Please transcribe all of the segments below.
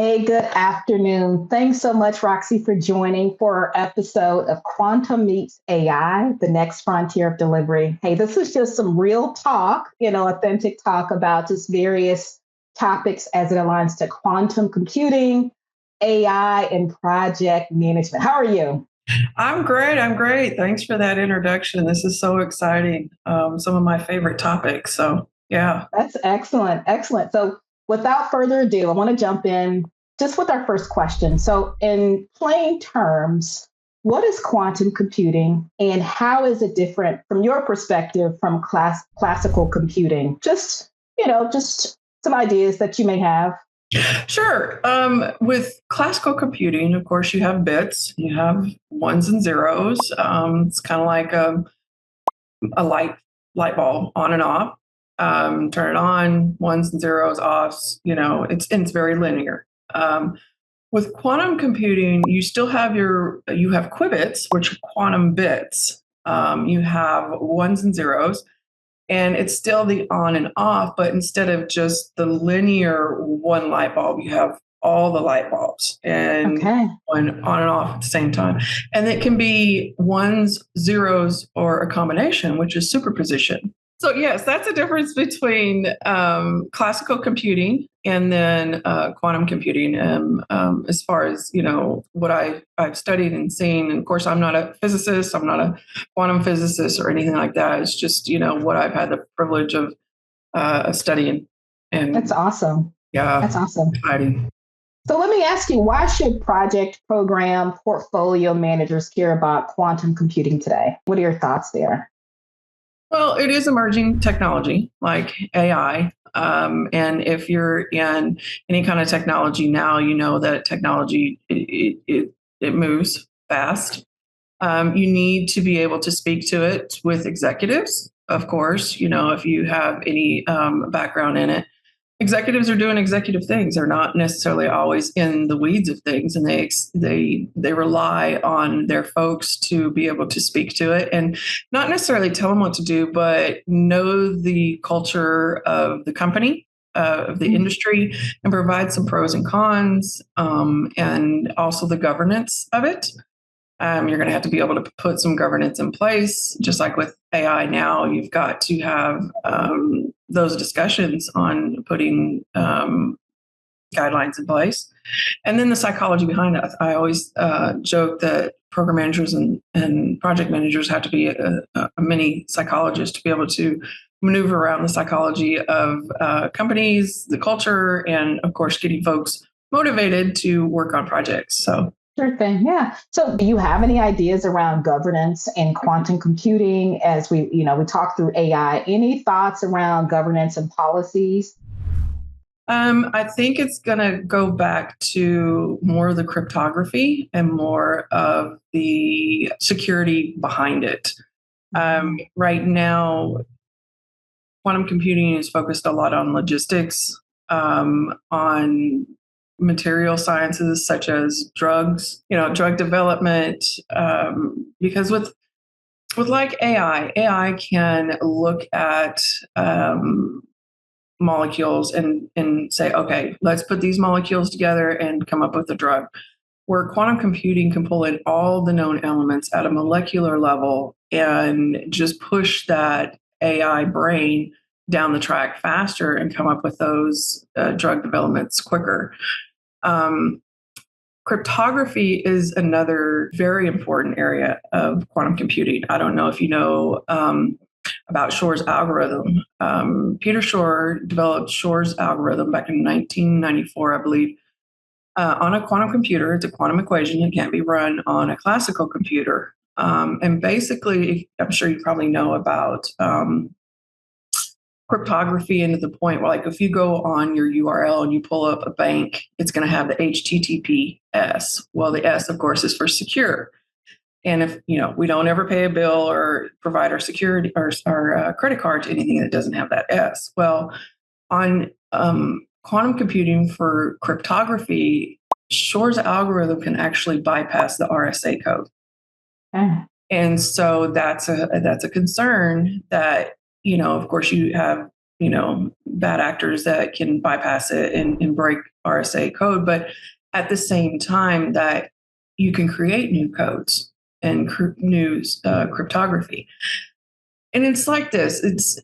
Hey, good afternoon. Thanks so much, Roxy, for joining for our episode of Quantum Meets AI, the next frontier of delivery. Hey, this is just some real talk, authentic talk about just various topics as it aligns to quantum computing, AI, and project management. How are you? I'm great. I'm great. Thanks for that introduction. This is so exciting. Some of my favorite topics. So, yeah. That's excellent. Excellent. So, without further ado, I want to jump in just with our first question. So, in plain terms, what is quantum computing and how is it different from your perspective from classical computing? Just some ideas that you may have. Sure. With classical computing, of course, you have bits, you have ones and zeros. It's kind of like a light bulb on and off. Turn it on, ones and zeros, offs. It's very linear. With quantum computing, you have qubits, which are quantum bits. You have ones and zeros, and it's still the on and off, but instead of just the linear one light bulb, you have all the light bulbs and Okay. one on and off at the same time. And it can be ones, zeros, or a combination, which is superposition. So yes, that's a difference between classical computing and then quantum computing. As far as what I've studied and seen, and of course, I'm not a physicist. I'm not a quantum physicist or anything like that. It's just what I've had the privilege of studying. That's And awesome. yeah, That's awesome. exciting. So let me ask you, why should project, program, portfolio managers care about quantum computing today? What are your thoughts there? Well, it is emerging technology like AI. And if you're in any kind of technology now, you know that technology it moves fast. You need to be able to speak to it with executives, of course. If you have any background in it, executives are doing executive things. They're not necessarily always in the weeds of things, and they rely on their folks to be able to speak to it and not necessarily tell them what to do, but know the culture of the company, of the industry, and provide some pros and cons, and also the governance of it. You're going to have to be able to put some governance in place, just like with AI now. You've got to have those discussions on putting guidelines in place, and then the psychology behind it. I always joke that program managers and project managers have to be a mini psychologist to be able to maneuver around the psychology of companies, the culture, and of course, getting folks motivated to work on projects. So. Sure thing. Yeah. So do you have any ideas around governance and quantum computing as we talk through AI? Any thoughts around governance and policies? I think it's going to go back to more of the cryptography and more of the security behind it. Right now, quantum computing is focused a lot on logistics, on material sciences such as drugs, drug development, because with like AI can look at molecules and say, okay, let's put these molecules together and come up with a drug. Where quantum computing can pull in all the known elements at a molecular level and just push that AI brain down the track faster and come up with those drug developments quicker. Cryptography is another very important area of quantum computing. I don't know if you know about Shor's algorithm. Peter Shor developed Shor's algorithm back in 1994, I believe, on a quantum computer. It's a quantum equation. It can't be run on a classical computer. And basically, I'm sure you probably know about cryptography, and to the point where, like, if you go on your URL and you pull up a bank, it's going to have the HTTPS. Well, the S, of course, is for secure. And if we don't ever pay a bill or provide our security or our credit card to anything that doesn't have that S. Well, on quantum computing for cryptography, Shor's algorithm can actually bypass the RSA code. And so that's a concern that, of course, you have bad actors that can bypass it and break RSA code. But at the same time, that you can create new codes and new cryptography. And it's like this. It's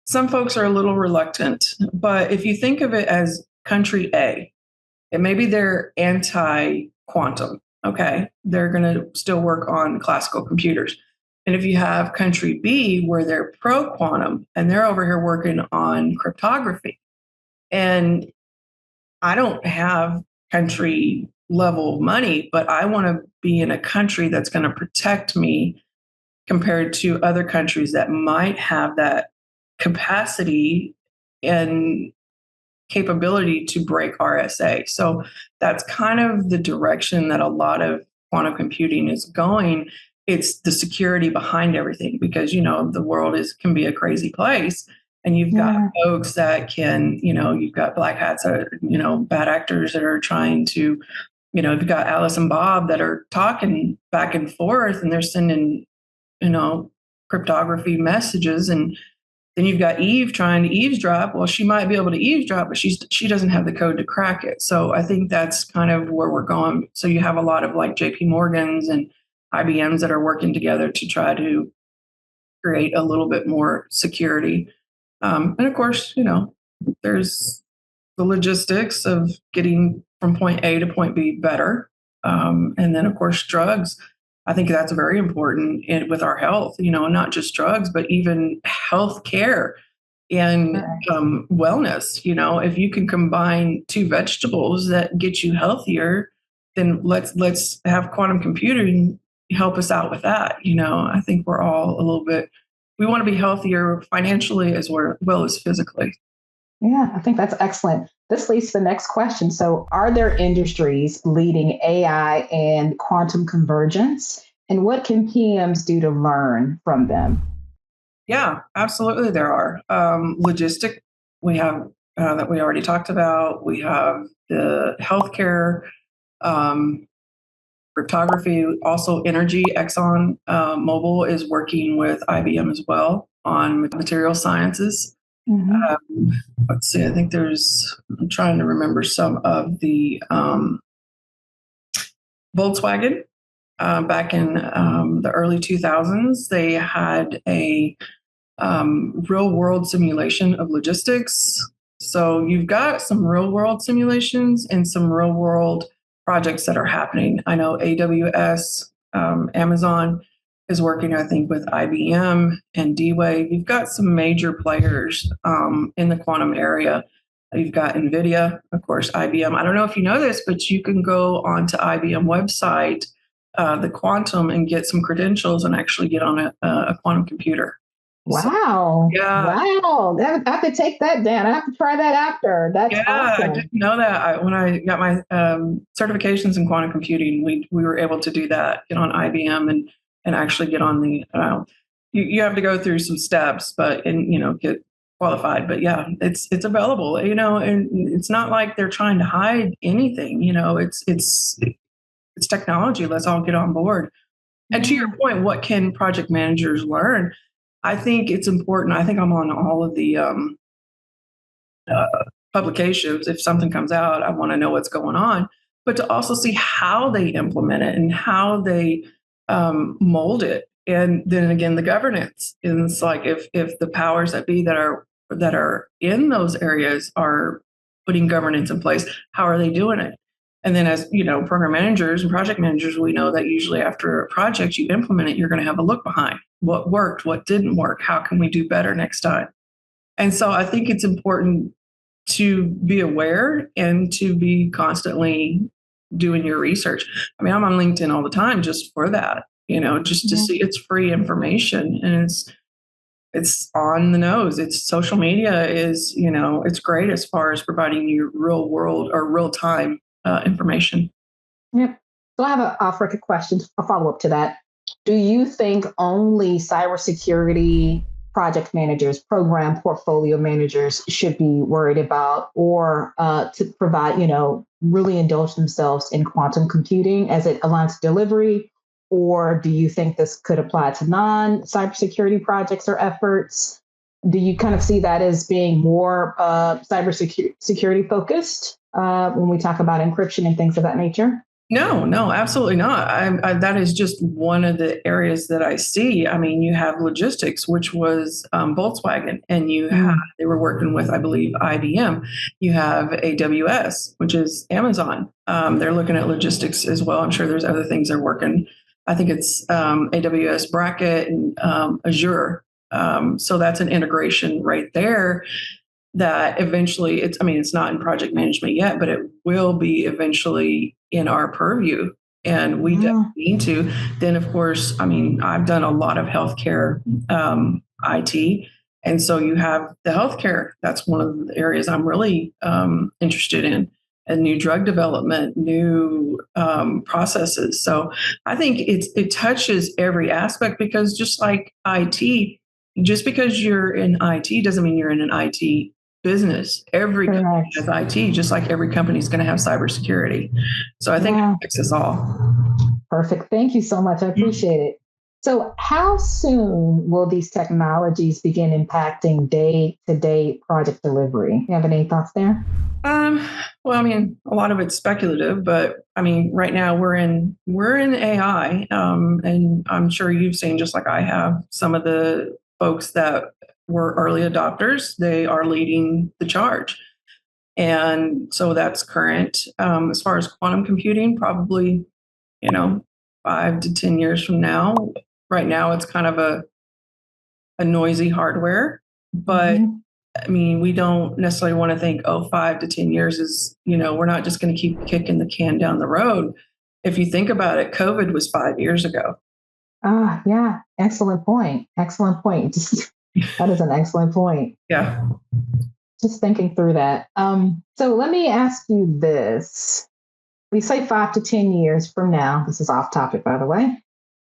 some folks are a little reluctant, but if you think of it as country A, and maybe they're anti-quantum, okay, they're going to still work on classical computers. And if you have country B where they're pro-quantum and they're over here working on cryptography, and I don't have country level money, but I want to be in a country that's going to protect me compared to other countries that might have that capacity and capability to break RSA. So that's kind of the direction that a lot of quantum computing is going. It's the security behind everything because, the world can be a crazy place. And you've got folks that can, you've got black hats that are, bad actors that are trying to, you've got Alice and Bob that are talking back and forth and they're sending, cryptography messages. And then you've got Eve trying to eavesdrop. Well, she might be able to eavesdrop, but she doesn't have the code to crack it. So I think that's kind of where we're going. So you have a lot of like JP Morgans and IBMs that are working together to try to create a little bit more security. And of course, there's the logistics of getting from point A to point B better. And then, of course, drugs. I think that's very important with our health, not just drugs, but even health care and wellness. If you can combine two vegetables that get you healthier, then let's have quantum computing help us out with that. I think we're all a little bit, we want to be healthier financially as well as physically. Yeah, I think that's excellent. This leads to the next question. So, are there industries leading AI and quantum convergence? And what can PMs do to learn from them? Yeah, absolutely. There are logistic. We have that we already talked about. We have the healthcare, um, cryptography, also energy. Exxon Mobil is working with IBM as well on material sciences. Let's see. I think I'm trying to remember some of the Volkswagen. Back in the early 2000s, they had a real world simulation of logistics. So you've got some real world simulations and some real world projects that are happening. I know AWS, Amazon is working, I think, with IBM and D-Wave. You've got some major players in the quantum area. You've got NVIDIA, of course, IBM. I don't know if you know this, but you can go onto IBM website, the quantum, and get some credentials and actually get on a quantum computer. Wow. So, yeah. Wow. I have to take that down. I have to try that after. That's awesome. I didn't know that. When I got my certifications in quantum computing, we were able to do that, get on IBM and actually get on the, you have to go through some steps, and get qualified. But yeah, it's available, and it's not like they're trying to hide anything, it's technology. Let's all get on board. And to your point, what can project managers learn? I think it's important. I think I'm on all of the publications. If something comes out, I want to know what's going on, but to also see how they implement it and how they mold it. And then again, the governance. And it's like if the powers that be that are in those areas are putting governance in place, how are they doing it? And then as program managers and project managers, we know that usually after a project you implement it, you're going to have a look behind what worked, what didn't work, how can we do better next time? And so I think it's important to be aware and to be constantly doing your research. I mean, I'm on LinkedIn all the time just for that, just to see it's free information and it's on the nose. It's social media is, it's great as far as providing you real world or real time information. Yep. So I have a offer a question, a follow up to that. Do you think only cybersecurity project managers, program portfolio managers should be worried about, or to provide, really indulge themselves in quantum computing as it aligns to delivery? Or do you think this could apply to non cybersecurity projects or efforts? Do you kind of see that as being more security focused when we talk about encryption and things of that nature? No, absolutely not. That is just one of the areas that I see. I mean, you have logistics, which was Volkswagen, and they were working with, I believe, IBM. You have AWS, which is Amazon. They're looking at logistics as well. I'm sure there's other things they're working. I think it's AWS Bracket and Azure. So that's an integration right there that eventually it's not in project management yet, but it will be eventually in our purview. And we definitely need to. Then, of course, I've done a lot of healthcare IT. And so you have the healthcare. That's one of the areas I'm really interested in, and new drug development, new processes. So I think it touches every aspect, because just like IT, just because you're in IT doesn't mean you're in an IT business. Every company has IT, just like every company is going to have cybersecurity. So I think it affects us all. Perfect. Thank you so much. I appreciate it. So how soon will these technologies begin impacting day-to-day project delivery? You have any thoughts there? Well, a lot of it's speculative, but right now we're in AI, and I'm sure you've seen, just like I have, some of the folks that were early adopters. They are leading the charge, and so that's current. As far as quantum computing, probably 5 to 10 years from now. Right now, it's kind of a noisy hardware, but we don't necessarily want to think, 5 to 10 years is, we're not just going to keep kicking the can down the road. If you think about it, COVID was 5 years ago. Yeah. Excellent point. Excellent point. That is an excellent point. Yeah. Just thinking through that. So let me ask you this. We say 5 to 10 years from now, this is off topic, by the way.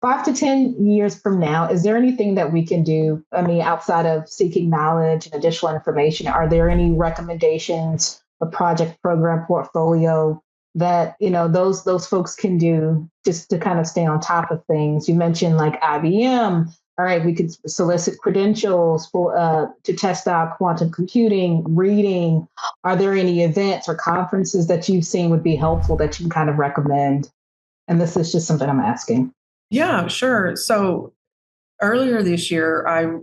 5 to 10 years from now, is there anything that we can do? Outside of seeking knowledge and additional information, are there any recommendations, a project program portfolio that, those folks can do just to kind of stay on top of things? You mentioned like IBM. All right, we could solicit credentials for to test out quantum computing, reading. Are there any events or conferences that you've seen would be helpful that you can kind of recommend? And this is just something I'm asking. Yeah, sure. So earlier this year, I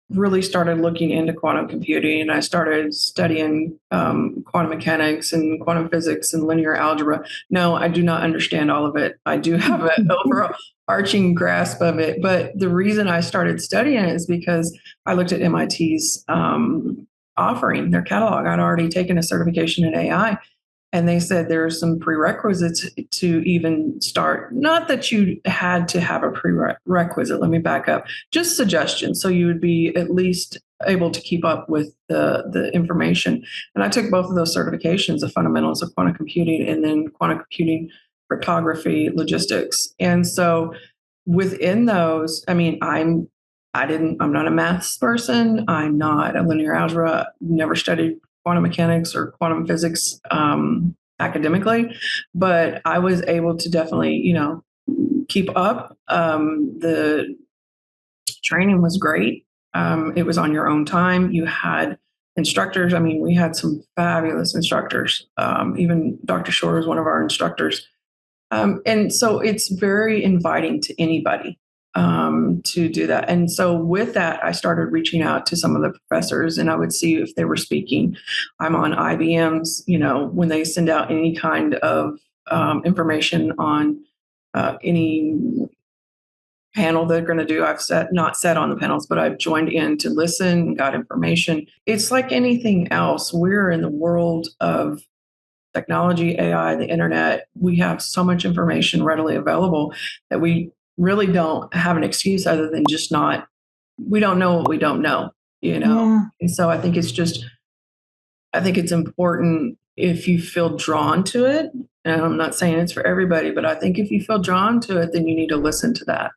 really started looking into quantum computing, and I started studying quantum mechanics and quantum physics and linear algebra. No, I do not understand all of it. I do have an overarching grasp of it. But the reason I started studying it is because I looked at MIT's offering, their catalog. I'd already taken a certification in AI. And they said there are some prerequisites to even start. Not that you had to have a prerequisite. Let me back up. Just suggestions. So you would be at least able to keep up with the information. And I took both of those certifications, the fundamentals of quantum computing and then quantum computing cryptography logistics. And so within those, I'm not a maths person. I'm not a linear algebra. Never studied quantum mechanics or quantum physics academically, but I was able to definitely, keep up. The training was great. It was on your own time. You had instructors. We had some fabulous instructors. Even Dr. Shore was one of our instructors. And so it's very inviting to anybody to do that. And so with that, I started reaching out to some of the professors, and I would see if they were speaking. I'm on IBM's, when they send out any kind of information on any panel they're going to do. I've not sat on the panels, but I've joined in to listen, got information. It's like anything else. We're in the world of technology, AI, the internet. We have so much information readily available that we really don't have an excuse other than just we don't know what we don't know, Yeah. And so I think it's important if you feel drawn to it. And I'm not saying it's for everybody, but I think if you feel drawn to it, then you need to listen to that.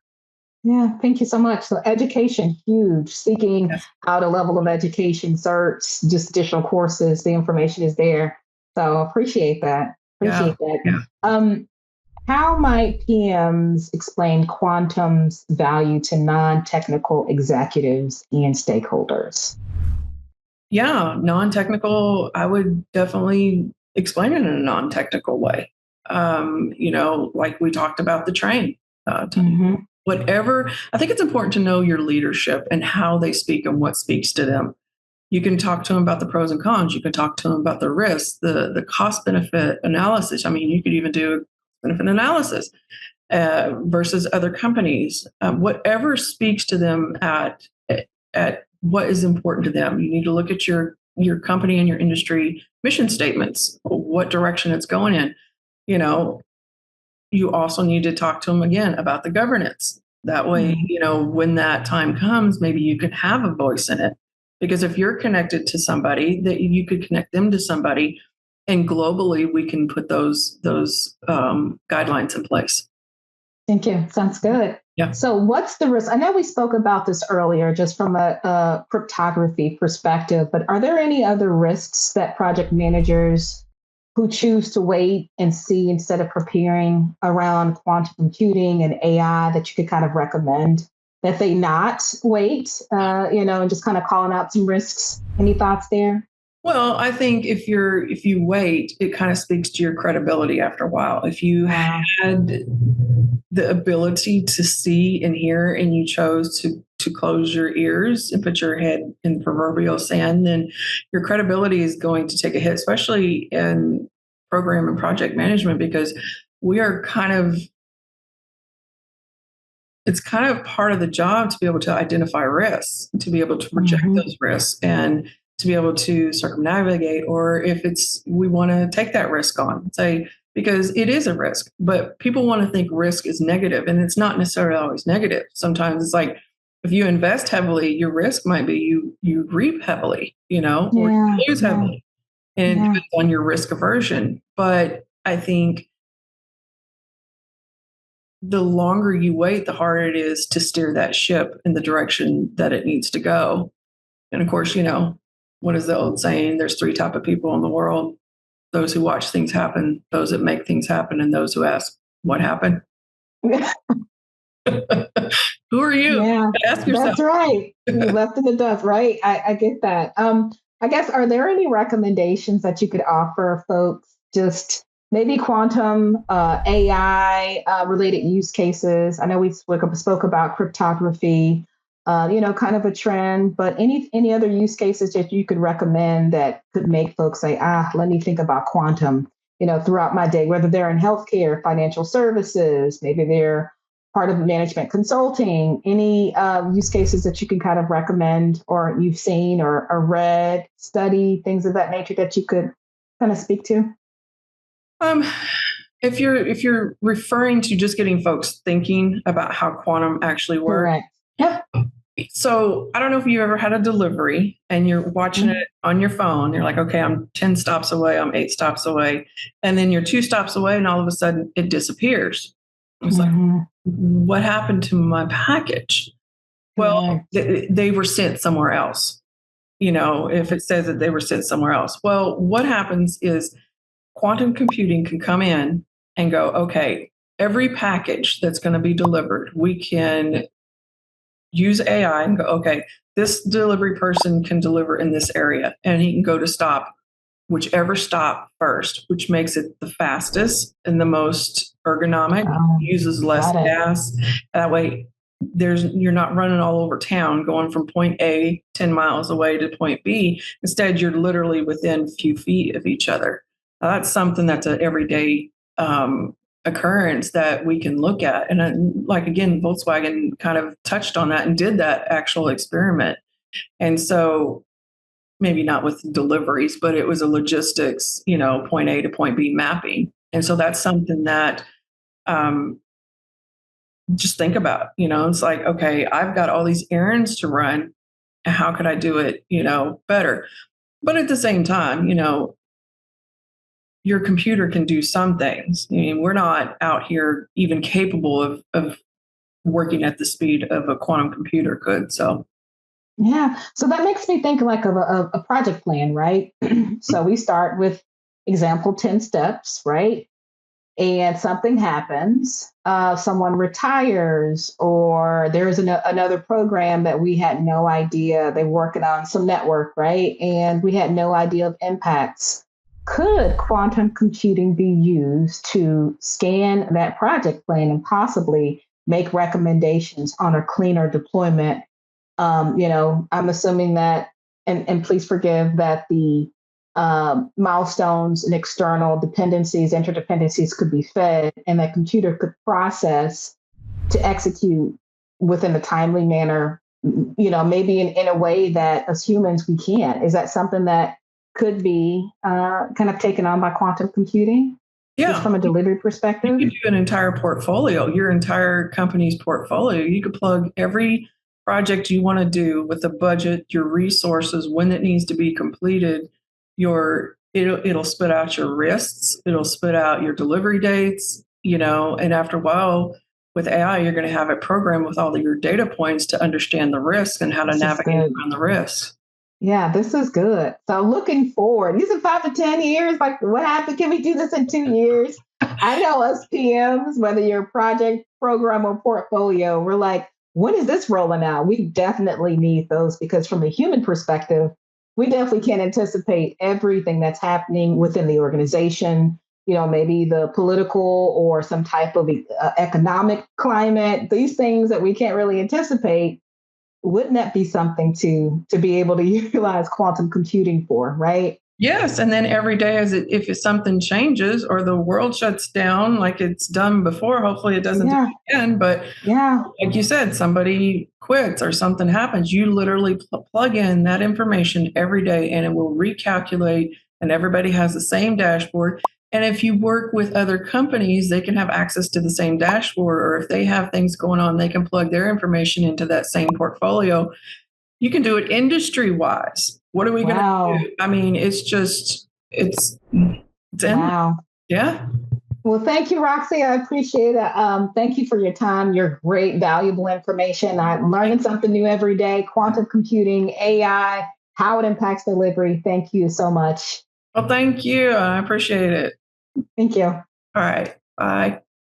Yeah, thank you so much. So education, huge. Seeking Yes. out a level of education, search, just additional courses, the information is there. So appreciate that. Appreciate that. Yeah. How might PMs explain quantum's value to non-technical executives and stakeholders? Yeah, non-technical, I would definitely explain it in a non-technical way. Like we talked about the train. Mm-hmm. Whatever, I think it's important to know your leadership and how they speak and what speaks to them. You can talk to them about the pros and cons. You can talk to them about the risks, the cost benefit analysis. I mean, you could even do benefit analysis versus other companies. Whatever speaks to them at what is important to them. You need to look at your company and your industry mission statements, what direction it's going in. You know, you also need to talk to them again about the governance. That way, Mm-hmm. when that time comes, maybe you can have a voice in it. Because if you're connected to somebody, that you could connect them to somebody, and globally we can put those guidelines in place. Thank you. Sounds good. Yeah. So, what's the risk? I know we spoke about this earlier, just from a cryptography perspective, but are there any other risks that project managers who choose to wait and see instead of preparing around quantum computing and AI that you could kind of recommend that they not wait, and just kind of calling out some risks? Any thoughts there? Well, I think if you wait, it kind of speaks to your credibility after a while. If you had the ability to see and hear and you chose to close your ears and put your head in proverbial sand, then your credibility is going to take a hit, especially in program and project management, because we are kind of it's kind of part of the job to be able to identify risks, to be able to reject Mhm. those risks, and to be able to circumnavigate, or if it's we want to take that risk on, say, because it is a risk, but people want to think risk is negative, and it's not necessarily always negative. Sometimes it's like if you invest heavily, your risk might be you reap heavily, or Yeah, you lose yeah, heavily, and it yeah. depends on your risk aversion. But I think the longer you wait, the harder it is to steer that ship in the direction that it needs to go. And of course, what is the old saying? There's three type of people in the world: those who watch things happen, those that make things happen, and those who ask what happened. Who are you? Yeah, Ask yourself. that's right. You left in the dust, right? I get that. I guess, are there any recommendations that you could offer folks, just maybe quantum AI related use cases? I know we spoke about cryptography, kind of a trend, but any other use cases that you could recommend that could make folks say, let me think about quantum, throughout my day, whether they're in healthcare, financial services, maybe they're part of management consulting, any use cases that you can kind of recommend or you've seen or read, study, things of that nature that you could kind of speak to? Um, if you're referring to just getting folks thinking about how quantum actually works. Correct. Yep. So I don't know if you ever had a delivery and you're watching Mhm. it on your phone. You're like, okay, I'm 10 stops away, I'm 8 stops away. And then you're 2 stops away, and all of a sudden it disappears. It's like, Mhm. what happened to my package? Well, Correct. they were sent somewhere else. If it says that they were sent somewhere else. Well, what happens is quantum computing can come in and go, okay, every package that's going to be delivered, we can use AI and go, okay, this delivery person can deliver in this area, and he can go to stop whichever stop first, which makes it the fastest and the most ergonomic, uses less Got it. gas. That way, you're not running all over town going from point A 10 miles away to point B. Instead, you're literally within a few feet of each other. Now, that's something that's an everyday occurrence that we can look at. And like again, Volkswagen kind of touched on that and did that actual experiment. And so maybe not with deliveries, but it was a logistics, point A to point B mapping. And so that's something that um, just think about. It's like, okay, I've got all these errands to run. How could I do it, better? But at the same time, your computer can do some things. I mean, we're not out here even capable of working at the speed of a quantum computer could. So, Yeah. So that makes me think like of a project plan, right? So we start with example 10 steps, right? and something happens, someone retires, or there's another program that we had no idea they're working on some network, right? And we had no idea of impacts. Could quantum computing be used to scan that project plan and possibly make recommendations on a cleaner deployment? I'm assuming that, and please forgive that the milestones and external dependencies, interdependencies could be fed, and that computer could process to execute within a timely manner, maybe in a way that as humans we can't. Is that something that could be kind of taken on by quantum computing, just Yeah. from a delivery You perspective? could do an entire portfolio, your entire company's portfolio. You could plug every project you want to do with the budget, your resources, when it needs to be completed. It'll spit out your risks, it'll spit out your delivery dates, and after a while with AI, you're going to have it programmed with all of your data points to understand the risks and how to This is navigate good. around the risks. Yeah, this is good. So looking forward, these are 5 to 10 years. Like, what happened? Can we do this in 2 years? I know us PMs, whether you're project, program, or portfolio, we're like, when is this rolling out? We definitely need those because from a human perspective, we definitely can't anticipate everything that's happening within the organization. Maybe the political or some type of economic climate, these things that we can't really anticipate. Wouldn't that be something to be able to utilize quantum computing for, right? Yes, and then every day, if something changes or the world shuts down like it's done before, hopefully it doesn't do Yeah, it again. But yeah. like you said, somebody quits or something happens, you literally plug in that information every day and it will recalculate, and everybody has the same dashboard. And if you work with other companies, they can have access to the same dashboard, or if they have things going on, they can plug their information into that same portfolio. You can do it industry wise. What are we going to Wow. do? I mean, it's endless. Wow. Yeah. Well, thank you, Roxy. I appreciate it. Thank you for your time, your great, valuable information. I'm learning something new every day. Quantum computing, AI, how it impacts delivery. Thank you so much. Well, thank you. I appreciate it. Thank you. All right. Bye.